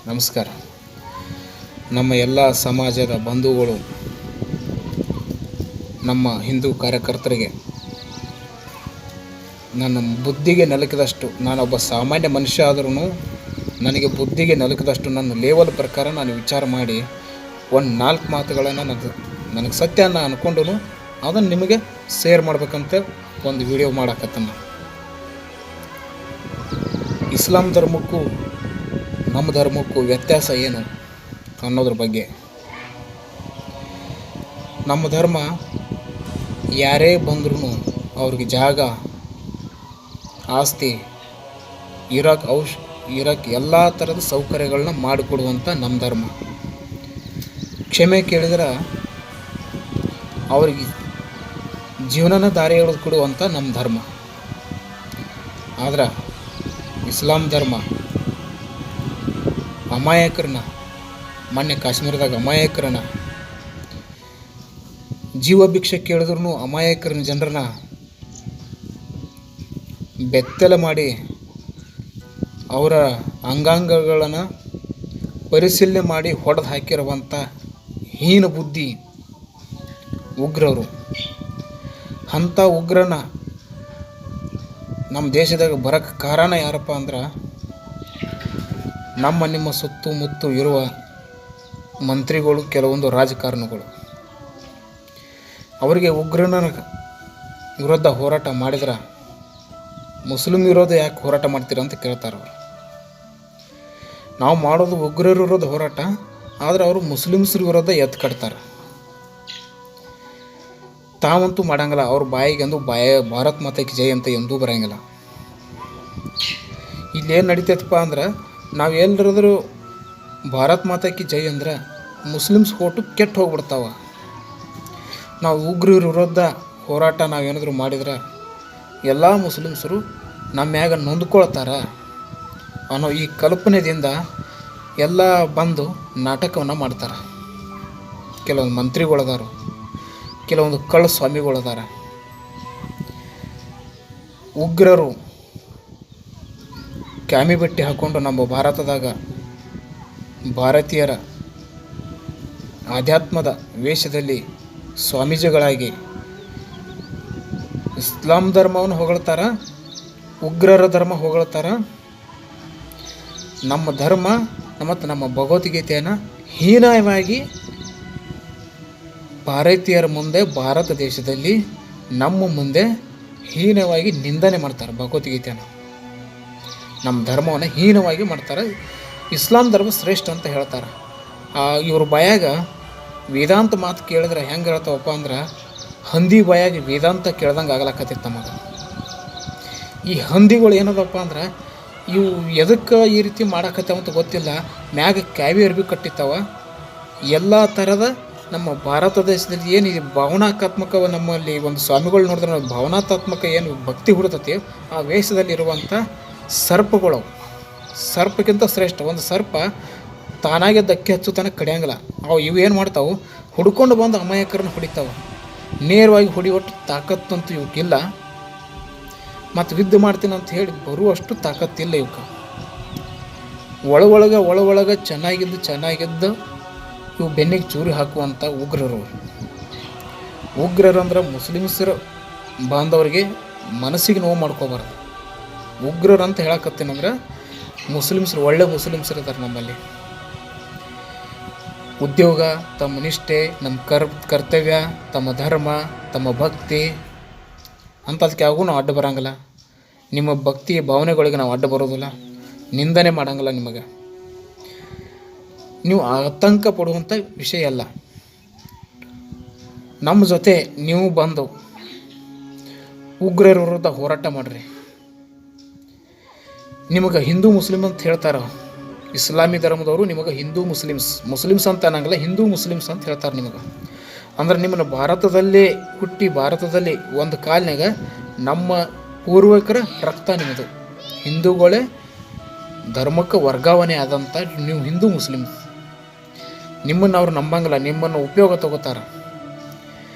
ನಮಸ್ಕಾರ. ನಮ್ಮ ಎಲ್ಲ ಸಮಾಜದ ಬಂಧುಗಳು, ನಮ್ಮ ಹಿಂದೂ ಕಾರ್ಯಕರ್ತರಿಗೆ ನನ್ನ ಬುದ್ಧಿಗೆ ನಲುಕಿದಷ್ಟು, ನಾನೊಬ್ಬ ಸಾಮಾನ್ಯ ಮನುಷ್ಯ ಆದ್ರೂ ನನಗೆ ಬುದ್ಧಿಗೆ ನಲುಕಿದಷ್ಟು ನನ್ನ ಲೇವಲ್ ಪ್ರಕಾರ ನಾನು ವಿಚಾರ ಮಾಡಿ ಒಂದು 4 ಮಾತುಗಳನ್ನು ನನಗೆ ಸತ್ಯ ಅಂದ್ಕೊಂಡು ಅದನ್ನು ನಿಮಗೆ ಶೇರ್ ಮಾಡ್ಬೇಕಂತ ಒಂದು ವಿಡಿಯೋ ಮಾಡಾಕತ್ತನ. ಇಸ್ಲಾಂ ಧರ್ಮಕ್ಕೂ ನಮ್ಮ ಧರ್ಮಕ್ಕೂ ವ್ಯತ್ಯಾಸ ಏನು ಅನ್ನೋದ್ರ ಬಗ್ಗೆ. ನಮ್ಮ ಧರ್ಮ ಯಾರೇ ಬಂದ್ರೂ ಅವ್ರಿಗೆ ಜಾಗ, ಆಸ್ತಿ, ಇರೋಕ್ಕೆ ಎಲ್ಲ ಥರದ ಸೌಕರ್ಯಗಳನ್ನ ಮಾಡಿಕೊಡುವಂಥ ನಮ್ಮ ಧರ್ಮ. ಕ್ಷಮೆ ಕೇಳಿದ್ರೆ ಅವ್ರಿಗೆ ಜೀವನನ ದಾರಿ ಎಳೆದು ಕೊಡುವಂಥ ನಮ್ಮ ಧರ್ಮ. ಆದ್ರೆ ಇಸ್ಲಾಂ ಧರ್ಮ ಅಮಾಯಕರನ್ನ, ಮೊನ್ನೆ ಕಾಶ್ಮೀರದಾಗ ಅಮಾಯಕರನ್ನ ಜೀವ ಭಿಕ್ಷೆ ಕೇಳಿದ್ರು ಅಮಾಯಕರನ್ನ ಜನರನ್ನ ಬೆತ್ತಲೆ ಮಾಡಿ ಅವರ ಅಂಗಾಂಗಗಳನ್ನು ಪರಿಶೀಲನೆ ಮಾಡಿ ಹೊಡೆದು ಹಾಕಿರುವಂಥ ಹೀನ ಬುದ್ಧಿ ಉಗ್ರರು. ಅಂಥ ಉಗ್ರನ ನಮ್ಮ ದೇಶದಾಗ ಬರೋಕ್ಕೆ ಕಾರಣ ಯಾರಪ್ಪ ಅಂದ್ರೆ ನಿಮ್ಮ ಸುತ್ತಮುತ್ತ ಇರುವ ಮಂತ್ರಿಗಳು, ಕೆಲವೊಂದು ರಾಜಕಾರಣಿಗಳು. ಅವರಿಗೆ ಉಗ್ರನ ವಿರುದ್ಧ ಹೋರಾಟ ಮಾಡಿದ್ರೆ ಮುಸ್ಲಿಂ ವಿರೋಧ ಯಾಕೆ ಹೋರಾಟ ಮಾಡ್ತೀರ ಅಂತ ಕೇಳ್ತಾರೆ ಅವರು. ನಾವು ಮಾಡೋದು ಉಗ್ರರ ವಿರೋಧ ಹೋರಾಟ, ಆದರೆ ಅವರು ಮುಸ್ಲಿಮ್ಸ್ರ ವಿರೋಧ ಎದ್ದು ಕಟ್ತಾರೆ. ತಾವಂತೂ ಮಾಡಂಗಿಲ್ಲ. ಅವ್ರ ಬಾಯಿಗೆಂದು ಭಾರತ್ ಮಾತೆಗೆ ಜೈ ಅಂತ ಎಂದೂ ಬರೋಂಗಿಲ್ಲ. ಇಲ್ಲೇನು ನಡೀತೈತಪ್ಪ ಅಂದ್ರೆ, ನಾವು ಎಲ್ಲರಾದ್ರೂ ಭಾರತ್ ಮಾತಾಕಿ ಜೈ ಅಂದ್ರೆ ಮುಸ್ಲಿಮ್ಸ್ ಓಟು ಕೆಟ್ಟು ಹೋಗ್ಬಿಡ್ತಾವ. ನಾವು ಉಗ್ರರ ವಿರುದ್ಧ ಹೋರಾಟ ನಾವೇನಾದರೂ ಮಾಡಿದ್ರೆ ಎಲ್ಲ ಮುಸ್ಲಿಮ್ಸರು ನಮ್ಮ ಮ್ಯಾಗ ನೊಂದ್ಕೊಳ್ತಾರೆ ಅನ್ನೋ ಈ ಕಲ್ಪನೆಯಿಂದ ಎಲ್ಲ ಬಂದು ನಾಟಕವನ್ನು ಮಾಡ್ತಾರೆ. ಕೆಲವೊಂದು ಮಂತ್ರಿಗಳದಾರ, ಕೆಲವೊಂದು ಕಳ್ಳ ಸ್ವಾಮಿಗಳದಾರ. ಉಗ್ರರು ಕ್ಯಾಮಿ ಬಟ್ಟೆ ಹಾಕ್ಕೊಂಡು ನಮ್ಮ ಭಾರತದಾಗ ಭಾರತೀಯರ ಆಧ್ಯಾತ್ಮದ ವೇಷದಲ್ಲಿ ಸ್ವಾಮೀಜಿಗಳಾಗಿ ಇಸ್ಲಾಂ ಧರ್ಮವನ್ನು ಹೊಗಳ್ತಾರ, ಉಗ್ರರ ಧರ್ಮ ಹೊಗಳ್ತಾರ. ನಮ್ಮ ಧರ್ಮ ಮತ್ತು ನಮ್ಮ ಭಗವದ್ಗೀತೆಯನ್ನು ಹೀನವಾಗಿ ಭಾರತೀಯರ ಮುಂದೆ, ಭಾರತ ದೇಶದಲ್ಲಿ ನಮ್ಮ ಮುಂದೆ ಹೀನವಾಗಿ ನಿಂದನೆ ಮಾಡ್ತಾರೆ. ಭಗವದ್ಗೀತೆಯನ್ನು, ನಮ್ಮ ಧರ್ಮವನ್ನು ಹೀನವಾಗಿ ಮಾಡ್ತಾರೆ. ಇಸ್ಲಾಂ ಧರ್ಮ ಶ್ರೇಷ್ಠ ಅಂತ ಹೇಳ್ತಾರೆ. ಇವ್ರ ಬಾಯಾಗ ವೇದಾಂತ ಮಾತು ಕೇಳಿದ್ರೆ ಹೆಂಗೆ ಹೇಳ್ತಾವಪ್ಪ ಅಂದ್ರೆ, ಹಂದಿ ಬಾಯಾಗಿ ವೇದಾಂತ ಕೇಳ್ದಂಗೆ ಆಗ್ಲಕತ್ತೈತೆ ನಮಗೆ. ಈ ಹಂದಿಗಳು ಏನದಪ್ಪ ಅಂದ್ರೆ, ಇವು ಎದಕ್ಕೆ ಈ ರೀತಿ ಮಾಡಾಕತ್ತಾವಂತ ಗೊತ್ತಿಲ್ಲ. ಮ್ಯಾಗ ಕ್ಯಾವಿ ಅರ್ಬಿ ಕಟ್ಟಿತ್ತಾವ. ಎಲ್ಲ ಥರದ ನಮ್ಮ ಭಾರತ ದೇಶದಲ್ಲಿ ಏನು ಭಾವನಾತ್ಮಕ, ನಮ್ಮಲ್ಲಿ ಒಂದು ಸ್ವಾಮಿಗಳು ನೋಡಿದ್ರೆ ನಾವು ಭಾವನಾತ್ಮಕ ಏನು ಭಕ್ತಿ ಹುಡ್ತತಿ, ಆ ವೇಷದಲ್ಲಿರುವಂಥ ಸರ್ಪಗಳು. ಸರ್ಪಕ್ಕಿಂತ ಶ್ರೇಷ್ಠ. ಒಂದು ಸರ್ಪ ತಾನಾಗೆ ಧಕ್ಕೆ ಹಚ್ಚುತ್ತಾನೆ, ಕಡಿಯಂಗಿಲ್ಲ. ಇವು ಏನು ಮಾಡ್ತಾವೆ, ಹುಡ್ಕೊಂಡು ಬಂದು ಅಮಾಯಕರನ್ನ ಹೊಡಿತಾವೆ. ನೇರವಾಗಿ ಹೊಡಿಯೋಟ್ಟು ತಾಕತ್ತಂತೂ ಇವಕ್ಕಿಲ್ಲ. ಮತ್ತು ಯುದ್ಧ ಮಾಡ್ತೀನಿ ಅಂತ ಹೇಳಿ ಬರುವಷ್ಟು ತಾಕತ್ತಿಲ್ಲ ಇವಕ್ಕೆ. ಒಳಗೆ ಚೆನ್ನಾಗಿದ್ದು ಇವು ಬೆನ್ನಿಗೆ ಚೂರಿ ಹಾಕುವಂಥ ಉಗ್ರರು. ಉಗ್ರರು ಅಂದ್ರೆ ಮುಸ್ಲಿಮ್ಸರ ಬಾಂಧವರಿಗೆ ಮನಸ್ಸಿಗೆ ನೋವು ಮಾಡ್ಕೋಬಾರ್ದು. ಉಗ್ರರು ಅಂತ ಹೇಳಕತ್ತೀನಂದ್ರೆ ಮುಸ್ಲಿಮ್ಸರು, ಒಳ್ಳೆ ಮುಸ್ಲಿಮ್ಸರು ಇದ್ದಾರೆ ನಮ್ಮಲ್ಲಿ. ಉದ್ಯೋಗ, ತಮ್ಮ ನಿಷ್ಠೆ, ನಮ್ಮ ಕರ್ತವ್ಯ, ತಮ್ಮ ಧರ್ಮ, ತಮ್ಮ ಭಕ್ತಿ ಅಂಥದಕ್ಕೆ ಯಾವಾಗೂ ನಾವು ಅಡ್ಡ ಬರೋಂಗಿಲ್ಲ. ನಿಮ್ಮ ಭಕ್ತಿ ಭಾವನೆಗಳಿಗೆ ನಾವು ಅಡ್ಡ ಬರೋದಿಲ್ಲ, ನಿಂದನೆ ಮಾಡೋಂಗಿಲ್ಲ. ನಿಮಗೆ ನೀವು ಆತಂಕ ಪಡುವಂಥ ವಿಷಯ ಅಲ್ಲ. ನಮ್ಮ ಜೊತೆ ನೀವು ಬಂದು ಉಗ್ರರ ವಿರುದ್ಧ ಹೋರಾಟ ಮಾಡಿರಿ. ನಿಮಗೆ ಹಿಂದೂ ಮುಸ್ಲಿಮ್ ಅಂತ ಹೇಳ್ತಾರೆ. ಇಸ್ಲಾಮಿ ಧರ್ಮದವರು ನಿಮಗೆ ಹಿಂದೂ ಮುಸ್ಲಿಮ್ಸ್ ಅಂತ ಅನ್ನಂಗಿಲ್ಲ, ಹಿಂದೂ ಮುಸ್ಲಿಮ್ಸ್ ಅಂತ ಹೇಳ್ತಾರೆ ನಿಮಗೆ. ಅಂದ್ರೆ ನಿಮ್ಮನ್ನು ಭಾರತದಲ್ಲೇ ಹುಟ್ಟಿ, ಭಾರತದಲ್ಲಿ ಒಂದು ಕಾಲಿನಾಗ ನಮ್ಮ ಪೂರ್ವಿಕರ ರಕ್ತ ನಿಮ್ಮದು. ಹಿಂದೂಗಳೇ ಧರ್ಮಕ್ಕೆ ವರ್ಗಾವಣೆ ಆದಂಥ ನೀವು ಹಿಂದೂ ಮುಸ್ಲಿಮ್ಸ್. ನಿಮ್ಮನ್ನು ಅವ್ರು ನಂಬಂಗಿಲ್ಲ, ನಿಮ್ಮನ್ನು ಉಪಯೋಗ ತಗೋತಾರೆ.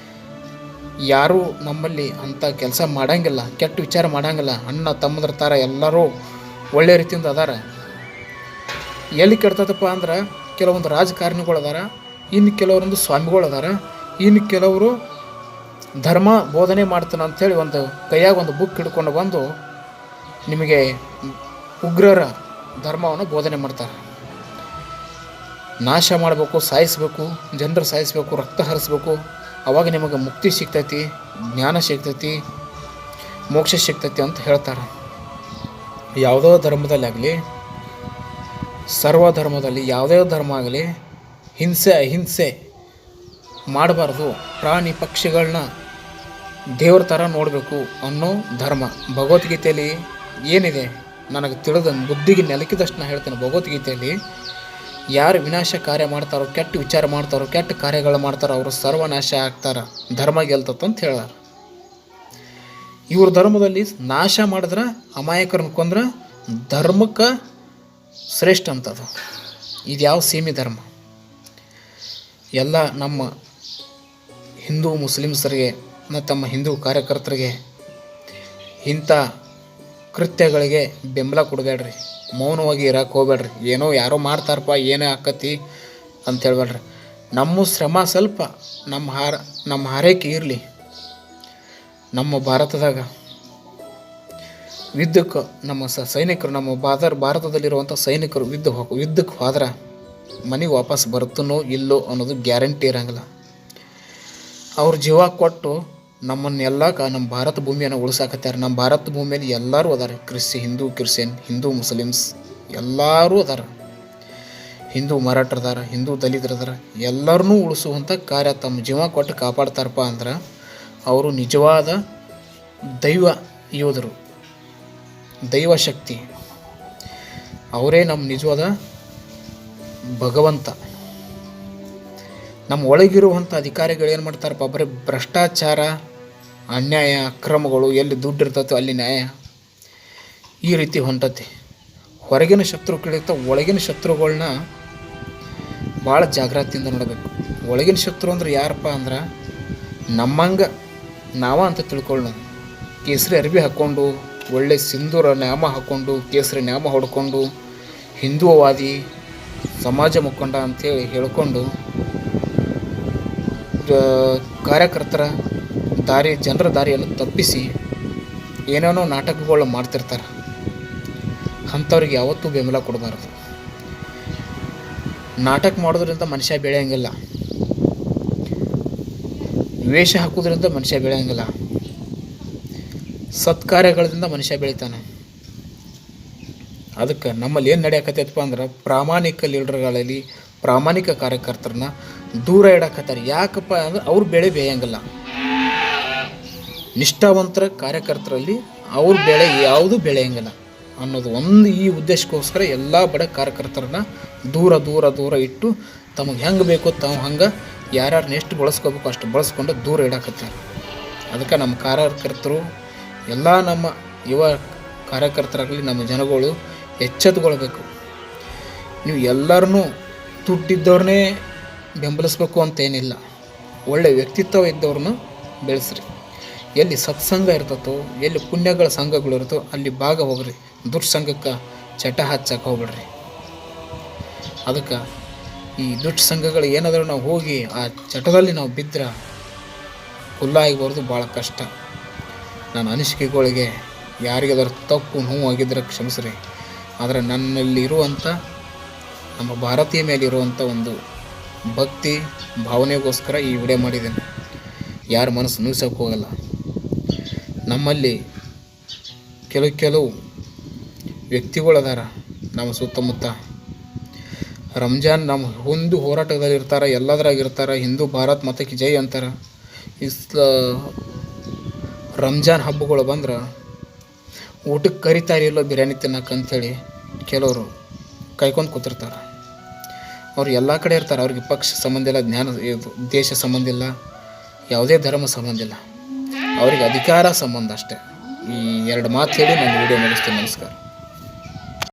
ಯಾರೂ ನಮ್ಮಲ್ಲಿ ಅಂಥ ಕೆಲಸ ಮಾಡೋಂಗಿಲ್ಲ, ಕೆಟ್ಟ ವಿಚಾರ ಮಾಡೋಂಗಿಲ್ಲ. ಅಣ್ಣ ತಮ್ಮದ್ರ ಥರ ಎಲ್ಲರೂ ಒಳ್ಳೆ ರೀತಿಯಿಂದ ಅದಾರ. ಎಲ್ಲಿ ಕೆಡ್ತದಪ್ಪ ಅಂದ್ರೆ ಕೆಲವೊಂದು ರಾಜಕಾರಣಿಗಳು ಅದಾರ, ಇನ್ನು ಕೆಲವರೊಂದು ಸ್ವಾಮಿಗಳು ಅದಾರ, ಇನ್ನು ಕೆಲವರು ಧರ್ಮ ಬೋಧನೆ ಮಾಡ್ತಾನೆ ಅಂಥೇಳಿ ಒಂದು ಕೈಯಾಗ ಒಂದು ಬುಕ್ ಹಿಡ್ಕೊಂಡು ಬಂದು ನಿಮಗೆ ಉಗ್ರರ ಧರ್ಮವನ್ನು ಬೋಧನೆ ಮಾಡ್ತಾರೆ. ನಾಶ ಮಾಡಬೇಕು, ಸಾಯಿಸಬೇಕು, ಜನರು ಸಾಯಿಸಬೇಕು, ರಕ್ತ ಹರಿಸ್ಬೇಕು, ಅವಾಗ ನಿಮಗೆ ಮುಕ್ತಿ ಸಿಗ್ತೈತಿ, ಜ್ಞಾನ ಸಿಗ್ತೈತಿ, ಮೋಕ್ಷ ಸಿಗ್ತೈತಿ ಅಂತ ಹೇಳ್ತಾರೆ. ಯಾವುದೋ ಧರ್ಮದಲ್ಲಿ ಆಗಲಿ, ಸರ್ವ ಧರ್ಮದಲ್ಲಿ ಯಾವುದೇ ಧರ್ಮ ಆಗಲಿ ಹಿಂಸೆ ಅಹಿಂಸೆ ಮಾಡಬಾರ್ದು, ಪ್ರಾಣಿ ಪಕ್ಷಿಗಳನ್ನ ದೇವ್ರ ಥರ ನೋಡಬೇಕು ಅನ್ನೋ ಧರ್ಮ. ಭಗವದ್ಗೀತೆಯಲ್ಲಿ ಏನಿದೆ ನನಗೆ ತಿಳಿದ ಬುದ್ಧಿಗೆ ನೆಲಕಿದಷ್ಟು ನಾನು ಹೇಳ್ತೇನೆ. ಭಗವದ್ಗೀತೆಯಲ್ಲಿ ಯಾರು ವಿನಾಶ ಕಾರ್ಯ ಮಾಡ್ತಾರೋ, ಕೆಟ್ಟ ವಿಚಾರ ಮಾಡ್ತಾರೋ, ಕೆಟ್ಟ ಕಾರ್ಯಗಳು ಮಾಡ್ತಾರೋ ಅವರು ಸರ್ವನಾಶ ಆಗ್ತಾರೆ, ಧರ್ಮ ಗೆಲ್ತಂತ ಹೇಳ್ಯಾರ. ಇವ್ರ ಧರ್ಮದಲ್ಲಿ ನಾಶ ಮಾಡಿದ್ರೆ, ಅಮಾಯಕರನ್ನ ಕೊಂದ್ರೆ ಧರ್ಮಕ್ಕೆ ಶ್ರೇಷ್ಠ ಅಂತದು. ಇದು ಯಾವ ಸೀಮೆ ಧರ್ಮ? ಎಲ್ಲ ನಮ್ಮ ಹಿಂದೂ ಮುಸ್ಲಿಮ್ಸರಿಗೆ ತಮ್ಮ ಹಿಂದೂ ಕಾರ್ಯಕರ್ತರಿಗೆ ಇಂಥ ಕೃತ್ಯಗಳಿಗೆ ಬೆಂಬಲ ಕೊಡಬೇಡ್ರಿ, ಮೌನವಾಗಿ ಇರೋಕೆ ಹೋಗ್ಬೇಡ್ರಿ. ಏನೋ ಯಾರೋ ಮಾಡ್ತಾರಪ್ಪ, ಏನೇ ಆಕತಿ ಅಂತ ಹೇಳ್ಬೇಡ್ರಿ. ನಮ್ಮ ಶ್ರಮ ಸ್ವಲ್ಪ, ನಮ್ಮ ಹಾರೈಕೆ ಇರಲಿ. ನಮ್ಮ ಭಾರತದಾಗ ಯುದ್ಧಕ್ಕೆ ನಮ್ಮ ಸೈನಿಕರು, ನಮ್ಮ ಭಾರತದಲ್ಲಿರುವಂಥ ಸೈನಿಕರು ಯುದ್ಧಕ್ಕೆ ಹೋದ್ರೆ ಮನೆಗೆ ವಾಪಸ್ ಬರುತ್ತನೋ ಇಲ್ಲೋ ಅನ್ನೋದು ಗ್ಯಾರಂಟಿ ಇರೋಂಗಿಲ್ಲ. ಅವ್ರ ಜೀವ ಕೊಟ್ಟು ನಮ್ಮನ್ನೆಲ್ಲ ನಮ್ಮ ಭಾರತ ಭೂಮಿಯನ್ನು ಉಳಿಸಾಕತ್ತಾರೆ. ನಮ್ಮ ಭಾರತ ಭೂಮಿಯಲ್ಲಿ ಎಲ್ಲರೂ ಅದಾರೆ, ಹಿಂದೂ ಕ್ರಿಶ್ಚಿಯನ್, ಹಿಂದೂ ಮುಸ್ಲಿಮ್ಸ್ ಎಲ್ಲರೂ ಅದಾರ, ಹಿಂದೂ ಮರಾಠರದಾರ, ಹಿಂದೂ ದಲಿತರದಾರ. ಎಲ್ಲರನ್ನೂ ಉಳಿಸುವಂಥ ಕಾರ್ಯ ತಮ್ಮ ಜೀವ ಕೊಟ್ಟು ಕಾಪಾಡ್ತಾರಪ್ಪ ಅಂದ್ರೆ ಅವರು ನಿಜವಾದ ದೈವ ಯೋಧರು, ದೈವ ಶಕ್ತಿ. ಅವರೇ ನಮ್ಮ ನಿಜವಾದ ಭಗವಂತ. ನಮ್ಮ ಒಳಗಿರುವಂಥ ಅಧಿಕಾರಿಗಳು ಏನು ಮಾಡ್ತಾರಪ್ಪ, ಬರೀ ಭ್ರಷ್ಟಾಚಾರ, ಅನ್ಯಾಯ, ಅಕ್ರಮಗಳು, ಎಲ್ಲಿ ದುಡ್ಡು ಇರ್ತೈತೋ ಅಲ್ಲಿ ನ್ಯಾಯ, ಈ ರೀತಿ ಹೊಂಟತಿ. ಹೊರಗಿನ ಶತ್ರುಗಳಿರ್ತ, ಒಳಗಿನ ಶತ್ರುಗಳನ್ನ ಭಾಳ ಜಾಗ್ರತೆಯಿಂದ ನೋಡಬೇಕು. ಒಳಗಿನ ಶತ್ರು ಅಂದ್ರೆ ಯಾರಪ್ಪ ಅಂದ್ರೆ ನಮ್ಮಂಗೆ ಅಂತ ತಿಳ್ಕೊಳ್ಳೋಣ. ಕೇಸರಿ ಅರ್ಬಿ ಹಾಕ್ಕೊಂಡು, ಒಳ್ಳೆ ಸಿಂಧೂರ ನ್ಯಾಮ ಹಾಕ್ಕೊಂಡು, ಕೇಸರಿ ನ್ಯಾಮ ಹೊಡ್ಕೊಂಡು, ಹಿಂದೂವಾದಿ, ಸಮಾಜ ಮುಖಂಡ ಅಂಥೇಳಿ ಹೇಳ್ಕೊಂಡು ಕಾರ್ಯಕರ್ತರ ಜನರ ದಾರಿಯನ್ನು ತಪ್ಪಿಸಿ ಏನೇನೋ ನಾಟಕಗಳು ಮಾಡ್ತಿರ್ತಾರೆ. ಅಂಥವ್ರಿಗೆ ಯಾವತ್ತೂ ಬೆಂಬಲ ಕೊಡಬಾರ್ದು. ನಾಟಕ ಮಾಡೋದ್ರಿಂದ ಮನುಷ್ಯ ಬೆಳೆಯಂಗಿಲ್ಲ, ವೇಷ ಹಾಕೋದ್ರಿಂದ ಮನುಷ್ಯ ಬೆಳೆಯಂಗಿಲ್ಲ, ಸತ್ಕಾರ್ಯಗಳಿಂದ ಮನುಷ್ಯ ಬೆಳಿತಾನೆ. ಅದಕ್ಕೆ ನಮ್ಮಲ್ಲಿ ಏನು ನಡೆಯಕತ್ತೈತಪ್ಪ ಅಂದ್ರೆ ಪ್ರಾಮಾಣಿಕ ಲೀಡರ್ಗಳಲ್ಲಿ ಪ್ರಾಮಾಣಿಕ ಕಾರ್ಯಕರ್ತರನ್ನ ದೂರ ಇಡಕತ್ತಾರೆ. ಯಾಕಪ್ಪ ಅಂದ್ರೆ ಅವ್ರ ಬೆಳೆ ಬೇಯಂಗಿಲ್ಲ. ನಿಷ್ಠಾವಂತರ ಕಾರ್ಯಕರ್ತರಲ್ಲಿ ಅವ್ರ ಬೆಳೆ ಯಾವುದೂ ಬೆಳೆಯಂಗಿಲ್ಲ ಅನ್ನೋದು ಒಂದು ಈ ಉದ್ದೇಶಕ್ಕೋಸ್ಕರ ಎಲ್ಲ ಬಡ ಕಾರ್ಯಕರ್ತರನ್ನ ದೂರ ದೂರ ದೂರ ಇಟ್ಟು ತಮಗೆ ಹೆಂಗೆ ಬೇಕೋ ತಾವು ಹಂಗೆ ಯಾರ್ಯಾರನ್ನ ಎಷ್ಟು ಬಳಸ್ಕೋಬೇಕು ಅಷ್ಟು ಬಳಸ್ಕೊಂಡು ದೂರ ಇಡಕತ್ತಾರೆ. ಅದಕ್ಕೆ ನಮ್ಮ ಕಾರ್ಯಕರ್ತರು ಎಲ್ಲ ನಮ್ಮ ಯುವ ಕಾರ್ಯಕರ್ತರಾಗಲಿ ನಮ್ಮ ಜನಗಳು ಎಚ್ಚೆತ್ತುಕೊಳ್ಬೇಕು. ನೀವು ಎಲ್ಲರನ್ನೂ ದುಡ್ಡಿದ್ದವ್ರನ್ನೇ ಬೆಂಬಲಿಸ್ಬೇಕು ಅಂತೇನಿಲ್ಲ, ಒಳ್ಳೆ ವ್ಯಕ್ತಿತ್ವ ಇದ್ದವ್ರನ್ನ ಬೆಳೆಸ್ರಿ. ಎಲ್ಲಿ ಸತ್ಸಂಗ ಇರ್ತತೋ, ಎಲ್ಲಿ ಪುಣ್ಯಗಳ ಸಂಘಗಳು ಇರ್ತೋ ಅಲ್ಲಿ ಭಾಗ ಹೋಗ್ರಿ. ದುಡ್ಸಂಘಕ್ಕೆ ಚಟ ಹಚ್ಚಕ್ಕೆ ಹೋಗ್ಬೇಡ್ರಿ. ಅದಕ್ಕೆ ಈ ದುಡ್ಡ ಸಂಘಗಳು ಏನಾದರೂ ನಾವು ಹೋಗಿ ಆ ಚಟದಲ್ಲಿ ನಾವು ಬಿದ್ದರೆ ಹುಲ್ಲಾಗಿಬಾರ್ದು, ಭಾಳ ಕಷ್ಟ. ನನ್ನ ಅನಿಸಿಕೆಗಳಿಗೆ ಯಾರಿಗಾದ್ರೂ ತಪ್ಪು ನೋವು ಆಗಿದ್ರೆ ಕ್ಷಮಿಸ್ರಿ. ಆದರೆ ನನ್ನಲ್ಲಿರುವಂಥ ನಮ್ಮ ಭಾರತೀಯ ಮೇಲಿರುವಂಥ ಒಂದು ಭಕ್ತಿ ಭಾವನೆಗೋಸ್ಕರ ಈ ವಿಡಿಯೋ ಮಾಡಿದ್ದೇನೆ. ಯಾರ ಮನಸ್ಸು ನೋಯ್ಸೋಕೆ ಹೋಗಲ್ಲ. ನಮ್ಮಲ್ಲಿ ಕೆಲವು ವ್ಯಕ್ತಿಗಳದಾರ ನಮ್ಮ ಸುತ್ತಮುತ್ತ. ರಂಜಾನ್ ನಮ್ಮ ಹಿಂದೂ ಹೋರಾಟದಲ್ಲಿ ಇರ್ತಾರೆ, ಎಲ್ಲದರಾಗಿರ್ತಾರೆ. ಹಿಂದೂ ಭಾರತ್ ಮಾತಕ್ಕೆ ಜೈ ಅಂತಾರೆ. ರಂಜಾನ್ ಹಬ್ಬಗಳು ಬಂದ್ರೆ ಊಟಕ್ಕೆ ಕರಿತಾರಿಲ್ಲೋ ಬಿರಿಯಾನಿ ತಿನ್ನಕ್ಕಂಥೇಳಿ ಕೆಲವರು ಕಾಯ್ಕೊಂಡು ಕೂತಿರ್ತಾರೆ. ಅವ್ರು ಎಲ್ಲ ಕಡೆ ಇರ್ತಾರೆ. ಅವ್ರಿಗೆ ಪಕ್ಷ ಸಂಬಂಧ ಇಲ್ಲ, ದೇಶ ಸಂಬಂಧ ಇಲ್ಲ, ಯಾವುದೇ ಧರ್ಮ ಸಂಬಂಧ ಇಲ್ಲ. ಅವ್ರಿಗೆ ಅಧಿಕಾರ ಸಂಬಂಧ ಅಷ್ಟೇ. ಈ ಎರಡು ಮಾತು ಹೇಳಿ ನಾನು ವಿಡಿಯೋ ಮುಗಿಸ್ತೀನಿ. ನಮಸ್ಕಾರ.